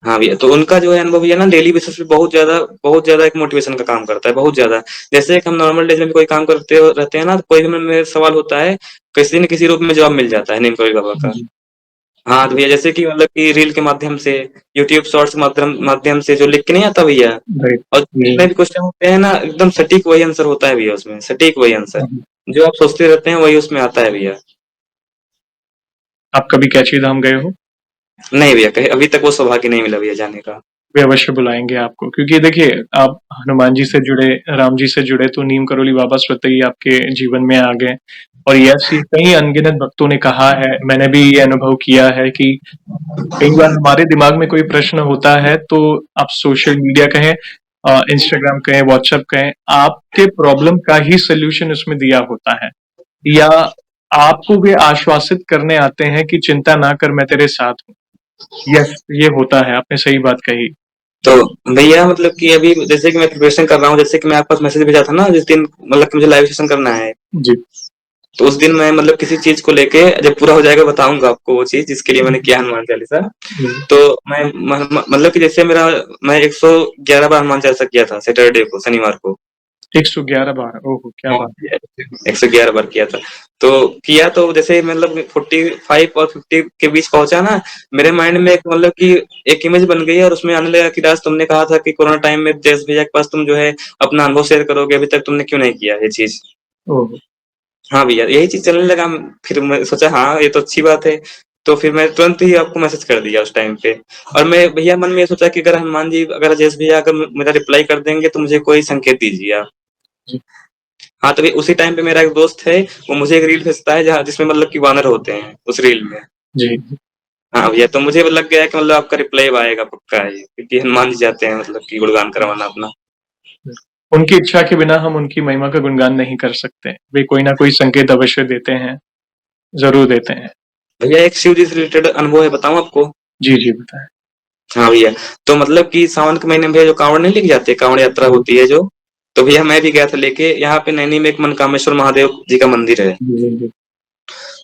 हाँ भैया, तो उनका जो है अनुभव भैया ना डेली बेसिस पे बहुत ज़्यादा एक मोटिवेशन का काम करता है, बहुत ज़्यादा। जैसे कि हम नॉर्मल डेज़ में भी कोई काम करते हो रहते हैं ना, तो कोई भी मन में सवाल होता है, किसी न किसी रूप में जवाब मिल जाता है नीम करौली बाबा का। जी, हाँ, तो जी। भैया जैसे कि मतलब कि रील के माध्यम से, यूट्यूब शॉर्ट्स के माध्यम माध्यम से जो लिख के नहीं आता भैया, राइट। और जी। जितने भी क्वेश्चन होते हैं ना, एकदम सटीक वही आंसर होता है भैया उसमें, सटीक वही आंसर। हुँ, हुँ। जो आप सोचते रहते हैं वही उसमें आता है भैया। आप कभी कैची धाम गए हो? नहीं भैया, कहीं अभी तक वो सौभाग्य नहीं मिला भैया जाने का। वे अवश्य बुलाएँगे आपको क्योंकि देखिए, आप हनुमान जी से जुड़े, राम जी से जुड़े तो नीम करोली बाबा स्वतः ही आपके जीवन में आ गए। और ऐसी कई अनगिनत भक्तों ने कहा है, मैंने भी ये अनुभव किया है कि कई बार हमारे दिमाग में कोई प्रश्न होता है तो आप सोशल मीडिया कहें, इंस्टाग्राम कहें, व्हाट्सएप कहें, आपके प्रॉब्लम का ही सॉल्यूशन उसमें दिया होता है। या आपको वे आश्वासित करने आते हैं कि चिंता ना कर मैं तेरे साथ हूँ। यस, ये होता है, आपने सही बात कही। तो भैया मतलब कि अभी जैसे कि मैं प्रिपरेशन कर रहा हूँ, जैसे कि मैं आपके पास मैसेज भेजा था ना जिस दिन, मतलब कि मुझे लाइव सेशन करना है, जी। तो उस दिन मैं मतलब किसी चीज को लेके जब पूरा हो जाएगा बताऊंगा आपको वो चीज जिसके लिए मैंने किया हनुमान चालीसा। हुँ, तो मैं मतलब कि जैसे मेरा, मैं 111 बार हनुमान चालीसा किया था सैटरडे को, शनिवार को। 111 बार, ओहो! क्या हाँ बात है। भैया, 111 बार किया था। तो किया तो जैसे मतलब 45 और 50 के बीच पहुंचा ना, मेरे माइंड में एक मतलब कि एक इमेज बन गई, और उसमें आने लगा कि राज तुमने कहा था कि कोरोना टाइम में जयेश भैया के पास तुम जो है अपना अनुभव शेयर करोगे, अभी तक तुमने क्यों नहीं किया ये चीज। ओहो! हाँ भैया, यही चीज चलने लगा। फिर मैं सोचा हाँ ये तो अच्छी बात है, तो फिर मैं तुरंत ही आपको मैसेज कर दिया उस टाइम पे। और मैं भैया मन में ये सोचा कि अगर हनुमान जी, अगर जयेश भैया अगर मेरा रिप्लाई कर देंगे तो मुझे कोई संकेत दीजिए आप। जी, हाँ, तभी उसी टाइम पे मेरा एक दोस्त है, वो मुझे एक रील भेजता है जहाँ जिसमें मतलब कि वानर होते हैं उस रील में। जी। हाँ भैया, तो मुझे लग गया कि मतलब आपका रिप्लाई आएगा पक्का है ये, क्योंकि हनुमान जी जाते हैं मतलब कि गुणगान करवाना अपना। उनकी इच्छा के बिना हम उनकी महिमा का गुणगान नहीं कर सकते। वे कोई ना कोई संकेत अवश्य देते हैं, ज़रूर देते हैं। भैया एक शिव जी से रिलेटेड अनुभव है, बताऊं आपको? जी, जी, बताएँ। हाँ भैया, तो मतलब कि सावन के महीने में भैया जो कांवड़ नहीं लेके जाते, कांवड़ यात्रा जी, होती है जो, तो भैया मैं भी गया था लेके, यहाँ पे नैनी में एक मनकामेश्वर महादेव जी का मंदिर है। जी, जी, जी।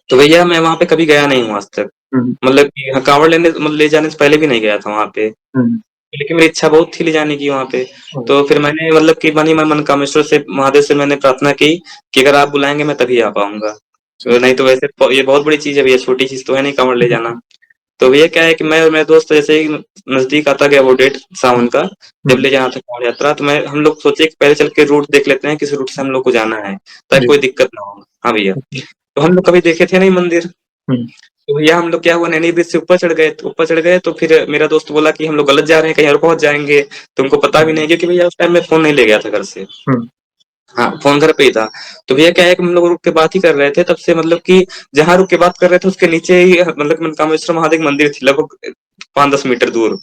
तो भैया मैं वहाँ पे कभी गया नहीं हूँ आज तक। हुँ, मतलब कि हाँ, काँवड़ ले जाने से पहले भी नहीं गया था वहाँ पे। हुँ, लेकिन मेरी इच्छा बहुत थी ले जाने की वहाँ पे। हुँ, तो फिर मैंने मतलब कि मन ही मन मनकामेश्वर से महादेव से मैंने प्रार्थना की कि अगर आप बुलाएँगे मैं तभी आ पाऊँगा। जी। नहीं तो वैसे ये बहुत बड़ी चीज़ है भैया, छोटी चीज़ तो है नहीं काँवड़ ले हुँ, जाना। तो भैया क्या है कि मैं और मेरे दोस्त जैसे ही नज़दीक आता गया वो डेट सावन का, जब हुँ, ले जाना था काँवड़ यात्रा, तो मैं हम लोग सोचे कि पहले चल के रूट देख लेते हैं, किस रूट से हम लोग को जाना है, ताकि जी। कोई दिक्कत ना हो। हाँ भैया, ओके। तो हम लोग कभी देखे थे नहीं मंदिर। हुँ, तो भैया हम लोग क्या हुआ, नैनी ब्रिज से ऊपर चढ़ गए तो फिर मेरा दोस्त बोला कि हम लोग गलत जा रहे हैं, कहीं और पहुँच जाएँगे। तो उनको पता भी हुँ, नहीं, क्योंकि भैया उस टाइम मैं फ़ोन नहीं ले गया था घर से। हुँ, हाँ, फ़ोन घर पे ही था। तो भैया क्या है कि हम लोग रुक के बात ही कर रहे थे, तब से मतलब कि जहाँ रुक के बात कर रहे थे उसके नीचे ही मतलब मनकामेश्वर महादेव मंदिर थी, लगभग 5-10 मीटर दूर।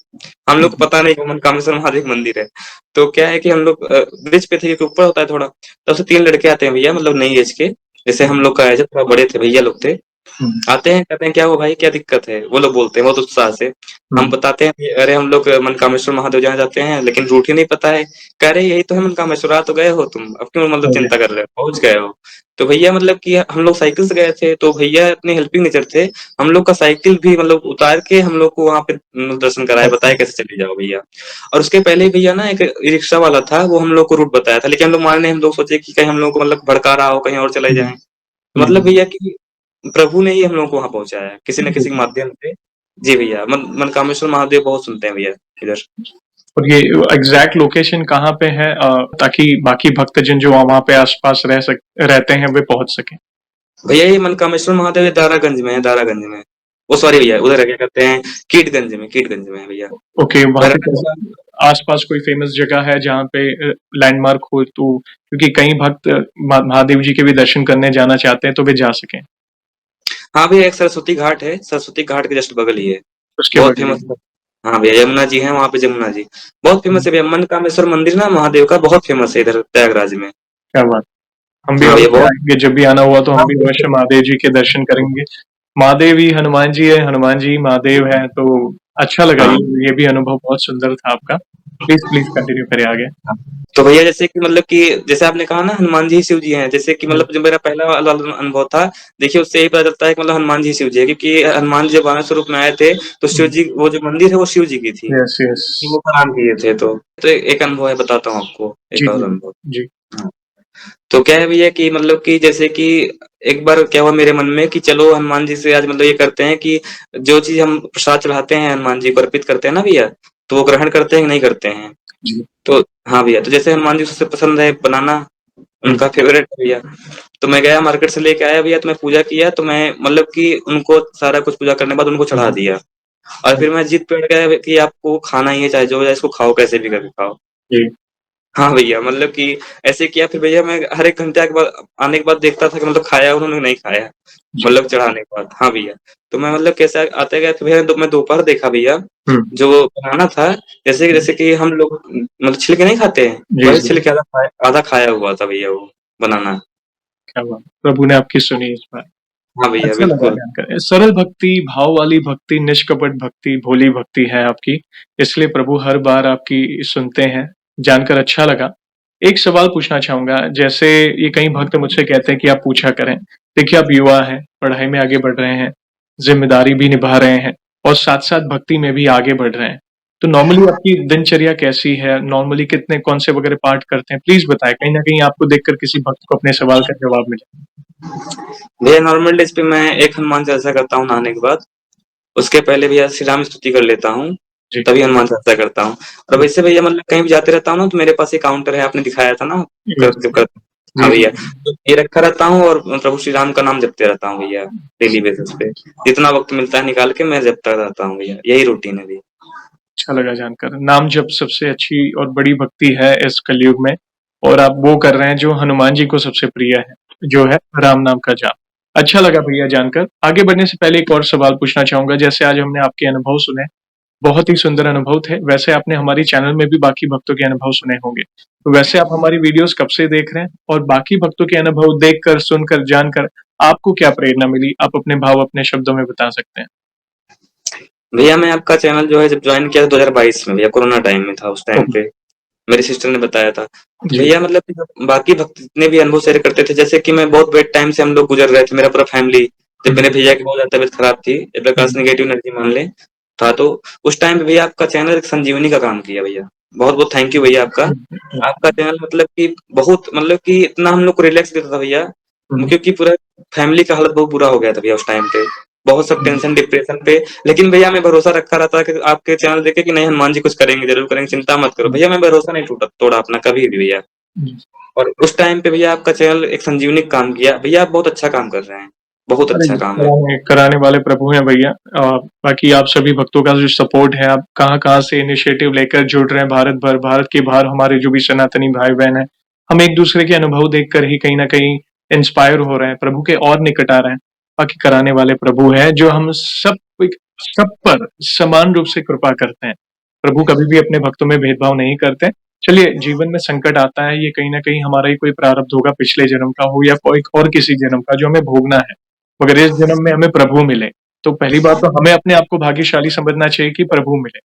हम लोग को हुँ, पता नहीं वो मनकामेश्वर महादेव मंदिर है। तो क्या है कि हम लोग ब्रिज पे थे क्योंकि ऊपर होता है थोड़ा। तब से 3 लड़के आते हैं भैया, मतलब नई एज के। जैसे हम लोग का एज है, थोड़ा बड़े थे भैया लोग थे। हुँ, आते हैं, कहते हैं क्या हुआ भाई, क्या दिक्कत है? वो लोग बोलते हैं बहुत उत्साह से। हम हुँ, बताते हैं कि अरे हम लोग मनकामेश्वर महादेव जाना चाहते हैं, लेकिन रूट ही नहीं पता है। कह रहे यही तो है मनकामेश्वर, आ तो गए हो तुम, अब क्यों मतलब अरे! चिंता कर रहे हो, पहुँच गए हो। तो भैया मतलब कि हम लोग साइकिल से गए थे, तो भैया इतने हेल्पिंग नेचर थे, हम लोग का साइकिल भी मतलब उतार के हम लोग को वहाँ पे दर्शन कराए, बताए कैसे चले जाओ भैया। और उसके पहले ही भैया ना एक ई-रिक्शा वाला था, वो हम लोग को रूट बताया था, लेकिन हम लोग माने नहीं, हम लोग सोचे कि कहीं हम लोग को मतलब भड़का रहा हो, कहीं और चले हुँ, जाएँ। हुँ, मतलब हुँ। भैया कि प्रभु ने ही हम लोगों को वहाँ पहुँचाया है, किसी न जी, किसी के माध्यम से। जी भैया, मनकामेश्वर महादेव बहुत सुनते हैं भैया इधर। और ये एग्ज़ैक्ट लोकेशन कहाँ पे है ताकि बाकी भक्तजन जो वहाँ पे आस-पास रहते हैं वे पहुँच सकें? भैया ये मनकामेश्वर महादेव ये दारागंज में है, दारागंज में। ओ सॉरी भैया, उधर है क्या कहते हैं, कीटगंज में है भैया। ओके, वहाँ पे भैरवनाथ का। आस-पास कोई फ़ेमस जगह है जहाँ पे लैंडमार्क हो तो क्योंकि कई भक्त महादेव जी के भी दर्शन करने जाना चाहते हैं तो वे जा सकें, हाँ भैया, एक सरस्वती घाट है, सरस्वती घाट के जस्ट बगल ही है। उसके बहुत बगल फेमस में। है। हाँ भैया, यमुना जी हैं वहाँ पे, जमुना जी। बहुत फेमस हुँ, है भैया, मनकामेश्वर मंदिर ना महादेव का बहुत फेमस है इधर प्रयागराज में। क्या बात! हम भी हाँ भैया अवश्य बहुत। आएँगे, जब भी आना हुआ तो हम हाँ भी अवश्य बिल्कुल। महादेव जी के दर्शन करेंगे। महादेव ही हनुमान जी है, हनुमान जी महादेव हैं, तो अच्छा लगा हाँ। ये भी अनुभव बहुत सुंदर था आपका। प्लीज़, प्लीज़ कंटिन्यू करें आगे। तो भैया जैसे कि मतलब कि जैसे आपने कहा ना हनुमान जी ही शिव जी हैं, जैसे कि हुँ, मतलब जो मेरा पहला वाला अनुभव था, देखिए उससे यही पता चलता है कि मतलब हनुमान जी ही शिव जी है, क्योंकि हनुमान जी जब मानव स्वरूप में आए थे, तो शिव हुँ, जी वो जो मंदिर है वो शिव जी की थी। Yes, yes. वो प्रणाम किए थे तो एक अनुभव है, बताता हूँ आपको जी, एक और जी, अनुभव। जी। हाँ। तो क्या है भैया कि मतलब कि जैसे कि एक बार क्या हुआ मेरे मन में कि चलो हनुमान जी से आज मतलब ये करते हैं कि जो चीज़ हम प्रसाद चढ़ाते हैं हनुमान जी को अर्पित करते हैं ना भैया, तो वो ग्रहण करते हैं कि नहीं करते हैं? जी। तो हाँ भैया, तो जैसे हनुमान जी को सबसे पसंद है बनाना, हुँ, उनका फ़ेवरेट है भैया। तो मैं गया मार्केट से लेके आया भैया, तो मैं पूजा किया, तो मैं मतलब कि उनको सारा कुछ पूजा करने के बाद उनको चढ़ा हुँ, दिया। और हुँ, फिर मैं जिद पे अड़ गया कि आपको खाना ही है, चाहे जो हो जाए, इसको खाओ कैसे भी करके खाओ। जी, हाँ भैया, मतलब कि ऐसे किया, फिर भैया मैं हर 1 घंटे के बाद आने के बाद देखता था कि मतलब खाया उन्होंने, नहीं खाया, जी। मतलब चढ़ाने के बाद। हाँ भैया, तो मैं मतलब कैसे आते गए, तो भैया मैं दोपहर देखा भैया, हुँ, जो बनाना था, हुँ। जैसे कि हम लोग मतलब छिलके नहीं खाते हैं, जी, वैसे जी। छिलके आधा खाया हुआ था भैया वो बनाना। क्या बात! प्रभु ने आपकी सुनी इस बार। हाँ भैया, अच्छा लगा बिल्कुल। जानकर। सरल भक्ति, भाव वाली भक्ति, निष्कपट भक्ति, भोली भक्ति है आपकी, इसलिए प्रभु हर बार आपकी सुनते हैं, जानकर अच्छा लगा। एक सवाल पूछना चाहूँगा, जैसे ये कई भक्त मुझसे कहते हैं कि आप पूछा करें। देखिए, आप युवा हैं, पढ़ाई में आगे बढ़ रहे हैं, ज़िम्मेदारी भी निभा रहे हैं और साथ-साथ भक्ति में भी आगे बढ़ रहे हैं। तो नॉर्मली आपकी दिनचर्या कैसी है? नॉर्मली कितने कौन-से वगैरह पाठ करते हैं? प्लीज़ बताएँ, कहीं न कहीं आपको देखकर किसी भक्त को अपने सवाल का जवाब मिले। भैया नॉर्मल डेज़ पे मैं एक हनुमान चालीसा करता हूँ नहाने के बाद। उसके पहले भैया श्री राम स्तुति कर लेता हूँ, जी। तभी हनुमान चालीसा करता हूँ। और हुँ, वैसे भैया मतलब कहीं भी जाते रहता हूँ ना, तो मेरे पास एक काउंटर है, आपने दिखाया था ना, जी, कर जब कर जी, हाँ जी। भैया, तो ये रखा रहता हूँ और प्रभु श्री राम का नाम जपते रहता हूँ भैया, डेली बेसिस पे। जितना वक़्त मिलता है निकाल के मैं जपता रहता हूँ भैया, यही रूटीन है भैया। अच्छा लगा जानकर। नाम जप सबसे अच्छी और बड़ी भक्ति है इस कलयुग में और आप वो कर रहे हैं जो हनुमान जी को सबसे प्रिय है, जो है राम नाम का जाप। अच्छा लगा भैया जानकर। आगे बढ़ने से पहले एक और सवाल पूछना चाहूँगा, जैसे आज हमने आपके अनुभव सुने, बहुत ही सुंदर अनुभव थे। वैसे आपने हमारी चैनल में भी बाकी भक्तों के अनुभव सुने होंगे। तो वैसे आप हमारी वीडियोज़ कब से देख रहे हैं? और बाकी भक्तों के अनुभव देखकर, सुनकर, जानकर आपको क्या प्रेरणा मिली? आप अपने भाव अपने शब्दों में बता सकते हैं। भैया मैं आपका चैनल जो है जब जॉइन किया था 2022 में भैया, कोरोना टाइम में था उस टाइम ओके, पे। मेरी सिस्टर ने बताया था। तो जी। भैया मतलब कि बाकी भक्त जितने भी अनुभव शेयर करते थे, जैसे कि मैं बहुत बैड टाइम से हम लोग गुजर रहे थे, मेरा पूरा फैमिली। जब हुँ, मेरे भैया की बहुत ज़्यादा तबीयत खराब थी, एक प्रकार से हुँ, नेगेटिव एनर्जी मान लें, था तो उस टाइम पे भैया आपका चैनल एक संजीवनी का काम किया भैया। बहुत-बहुत थैंक यू भैया आपका। हुँ, हुँ, आपका चैनल मतलब कि बहुत मतलब कि इतना हम लोग को रिलैक्स देता था भैया, हुँ, क्योंकि पूरा फैमिली का हालत बहुत बुरा हो गया था भैया उस टाइम पे। बहुत सब हुँ, टेंशन, डिप्रेशन पे। लेकिन भैया मैं भरोसा रखा रहता कि आपके चैनल देख के कि नहीं हनुमान जी कुछ करेंगे, ज़रूर करेंगे, चिंता मत करो। हुँ, भैया मैं भरोसा नहीं तोड़ा अपना कभी भी भैया। हुँ। और उस टाइम पे भैया आपका चैनल एक संजीवनी का काम किया। भैया आप बहुत अच्छा काम कर रहे हैं। बहुत अरे! अच्छा काम है। कराने कराने वाले प्रभु हैं भैया। बाकी आप सभी भक्तों का जो सपोर्ट है, आप कहाँ-कहाँ से इनिशिएटिव लेकर जुड़ रहे हैं भारत भर, भारत के बाहर हमारे जो भी सनातनी भाई-बहन हैं, हम एक-दूसरे के अनुभव देखकर ही कहीं न कहीं इंस्पायर हो रहे हैं, प्रभु के और निकट आ रहे हैं। बाकी कराने वाले प्रभु हैं, जो हम सब पर समान रूप से कृपा करते हैं। प्रभु कभी भी अपने भक्तों में भेदभाव नहीं करते। चलिए, जीवन में संकट आता है, ये कहीं न कहीं हमारा ही कोई प्रारब्ध होगा पिछले जन्म का हो या कोई और किसी जन्म का जो हमें भोगना है। मगर इस जन्म में हमें प्रभु मिले, तो पहली बात तो हमें अपने आप को भाग्यशाली समझना चाहिए कि प्रभु मिले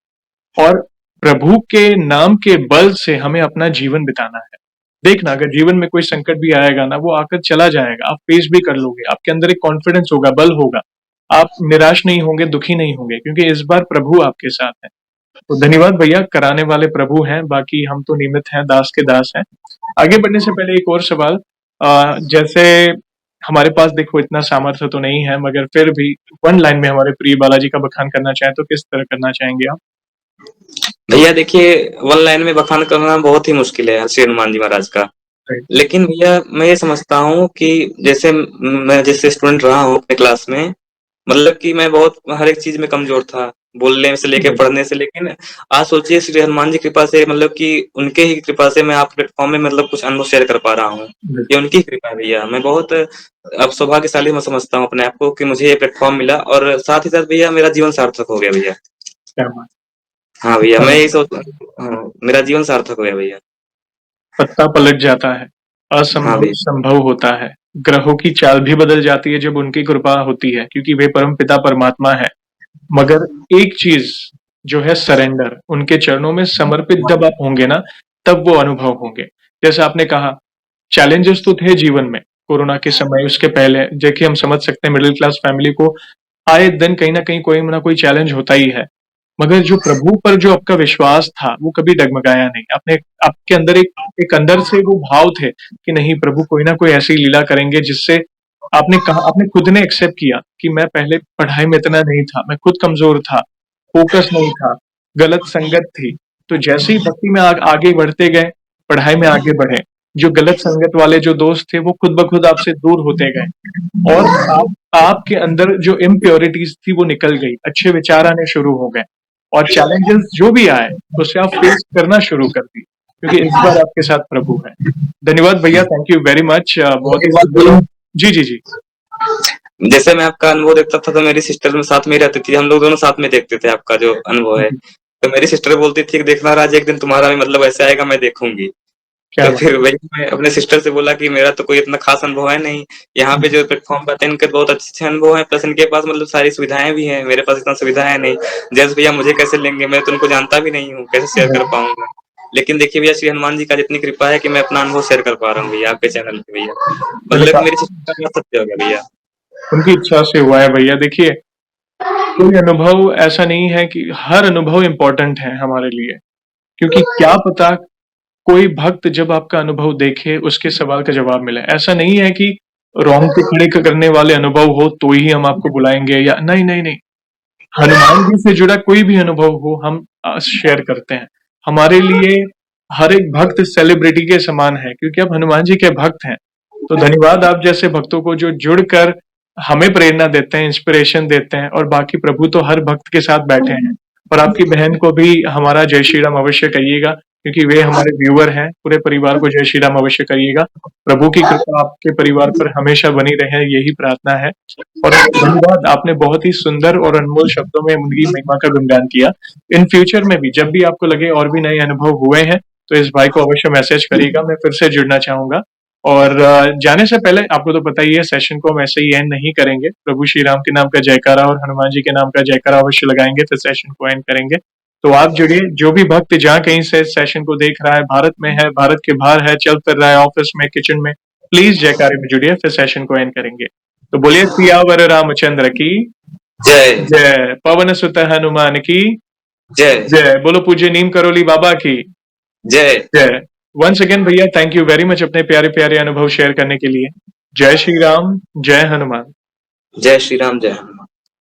और प्रभु के नाम के बल से हमें अपना जीवन बिताना है। देखना अगर जीवन में कोई संकट भी आएगा ना, वो आकर चला जाएगा, आप फेस भी कर लोगे, आपके अंदर एक कॉन्फिडेंस होगा, बल होगा। आप निराश नहीं होंगे, दुखी नहीं होंगे क्योंकि इस बार प्रभु आपके साथ है। तो धन्यवाद भैया, कराने वाले प्रभु हैं, बाकी हम तो निमित्त हैं, दास के दास हैं। आगे बढ़ने से पहले एक और सवाल जैसे हमारे पास देखो इतना सामर्थ्य तो नहीं है मगर फिर भी वन लाइन में हमारे प्रिय बालाजी का बखान करना चाहें तो किस तरह करना चाहेंगे आप? भैया देखिए, वन लाइन में बखान करना बहुत ही मुश्किल है श्री हनुमान जी महाराज का। राइट, लेकिन भैया मैं ये समझता हूँ कि जैसे मैं जैसे स्टूडेंट रहा हूँ अपने क्लास में, मतलब कि मैं बहुत हर एक चीज में कमजोर था, बोलने से लेके राइट, पढ़ने से। लेकिन आज सोचिए श्री हनुमान जी की कृपा से, मतलब कि उनके ही कृपा से मैं आप प्लेटफॉर्म में मतलब कुछ अनुभव शेयर कर पा रहा हूँ। राइट, ये उनकी कृपा है भैया। मैं बहुत अब सौभाग्यशाली मैं समझता हूँ अपने आप को कि मुझे ये प्लेटफॉर्म मिला, और साथ ही साथ भैया मेरा जीवन सार्थक हो गया भैया। क्या बात! हाँ भैया, मैं हाँ, यही सोचता हूँ। हाँ, मेरा जीवन सार्थक हो गया भैया। पत्ता पलट जाता है, हाँ असंभव भैया। संभव होता है, ग्रहों की चाल भी बदल जाती है जब उनकी कृपा होती है क्योंकि वे परमपिता परमात्मा है। मगर एक चीज जो है सरेंडर, उनके चरणों में समर्पित जब आप होंगे ना, तब वो अनुभव होंगे। जैसे आपने कहा चैलेंजेस तो थे जीवन में, कोरोना के समय, उसके पहले देखिए हम समझ सकते हैं मिडिल क्लास फैमिली को आए दिन कहीं न कहीं कोई ना कोई चैलेंज होता ही है। मगर जो प्रभु पर जो आपका विश्वास था, वो कभी डगमगाया नहीं। आपने आपके अंदर एक एक अंदर से वो भाव थे कि नहीं प्रभु कोई ना कोई ऐसी लीला करेंगे जिससे आपने खुद ने एक्सेप्ट किया कि मैं पहले पढ़ाई में इतना नहीं था, मैं खुद कमज़ोर था, फ़ोकस नहीं था, गलत संगत थी। तो जैसे ही भक्ति में आगे बढ़ते गए, पढ़ाई में आगे बढ़े, जो गलत संगत वाले जो दोस्त थे वो खुद ब खुद आपसे दूर होते गए और आपके अंदर जो इम्प्योरिटीज़ थी वो निकल गई, अच्छे विचार आने शुरू हो गए और चैलेंजेस जो भी आए, उसे आप फेस करना शुरू कर दिए, क्योंकि इस बार आपके साथ प्रभु है। धन्यवाद भैया, थैंक यू वेरी मच बहुत एक ही बात सुंदर बोलूं, जी, जी, जी। जैसे मैं आपका अनुभव देखता था तो मेरी सिस्टर में साथ में ही रहती थी, हम लोग दोनों साथ में देखते थे आपका जो अनुभव है। जी, तो मेरी सिस्टर बोलती थी कि देखना राज, एक दिन तुम्हारा भी मतलब ऐसे आएगा, मैं देखूंगी। क्या तो बात! फिर वही मैं अपने सिस्टर से बोला कि मेरा तो कोई इतना खास अनुभव है नहीं। यहाँ पे जो प्लेटफॉर्म पे आते हैं इनके बहुत अच्छे अच्छे अनुभव हैं, प्लस इनके पास मतलब सारी सुविधाएं भी हैं, मेरे पास इतना सुविधा है नहीं। जैसे भैया मुझे कैसे लेंगे, मैं तो उनको जानता भी नहीं हूँ, कैसे शेयर कर राइट, पाऊंगा। लेकिन देखिए भैया, श्री हनुमान जी का जितनी कृपा है कि मैं अपना अनुभव शेयर कर पा रहा हूँ भैया आपके चैनल पे भैया। मतलब कि धन्यवाद। मेरी सिस्टर का सत्य हो गया भैया। उनकी इच्छा से हुआ है भैया। देखिए, कोई अनुभव ऐसा नहीं है कि हर अनुभव इम्पोर्टेंट है हमारे लिए, क्योंकि क्या पता कोई भक्त जब आपका अनुभव देखे, उसके सवाल का जवाब मिले। ऐसा नहीं है कि रोंगटे खड़े करने वाले अनुभव हो तो ही हम आपको बुलाएँगे या नहीं, नहीं, नहीं। हनुमान जी से जुड़ा कोई भी अनुभव हो हम शेयर करते हैं। हमारे लिए हर एक भक्त सेलिब्रिटी के समान है क्योंकि आप हनुमान जी के भक्त हैं। तो धन्यवाद आप जैसे भक्तों को जो जुड़कर हमें प्रेरणा देते हैं, इंस्पिरेशन देते हैं और बाकी प्रभु तो हर भक्त के साथ बैठे हैं। और आपकी बहन को भी हमारा जय श्री राम अवश्य कहिएगा क्योंकि वे हमारे व्यूअर हैं। पूरे परिवार को जय श्री राम अवश्य कहिएगा। प्रभु की कृपा आपके परिवार पर हमेशा बनी रहे यही प्रार्थना है। और धन्यवाद आपने बहुत ही सुंदर और अनमोल शब्दों में उनकी महिमा का गुणगान किया। इन फ्यूचर में भी जब भी आपको लगे और भी नए अनुभव हुए हैं, तो इस भाई को अवश्य मैसेज करिएगा, मैं फिर से जुड़ना चाहूँगा। और जाने से पहले आपको तो पता ही है सेशन को हम ऐसे ही एंड नहीं करेंगे। प्रभु श्री राम के नाम का जयकारा और हनुमान जी के नाम का जयकारा अवश्य लगाएँगे, फिर सेशन को एंड करेंगे। तो आप जुड़िए, जो भी भक्त जहाँ कहीं से इस सेशन को देख रहा है, भारत में है, भारत के बाहर है, चल फिर रहा है, ऑफिस में, किचन में, प्लीज जयकारे में जुड़िए, फिर सेशन को एंड करेंगे। तो बोलिए सियावर रामचंद्र की जय जय, पवन सुत हनुमान की जय जय, बोलो पूज्य नीम करोली बाबा की जय। जय। वंस अगेन भैया, थैंक यू वेरी मच अपने प्यारे प्यारे अनुभव शेयर करने के लिए। जय श्री राम, जय हनुमान। जय श्री राम, जय हनुमान।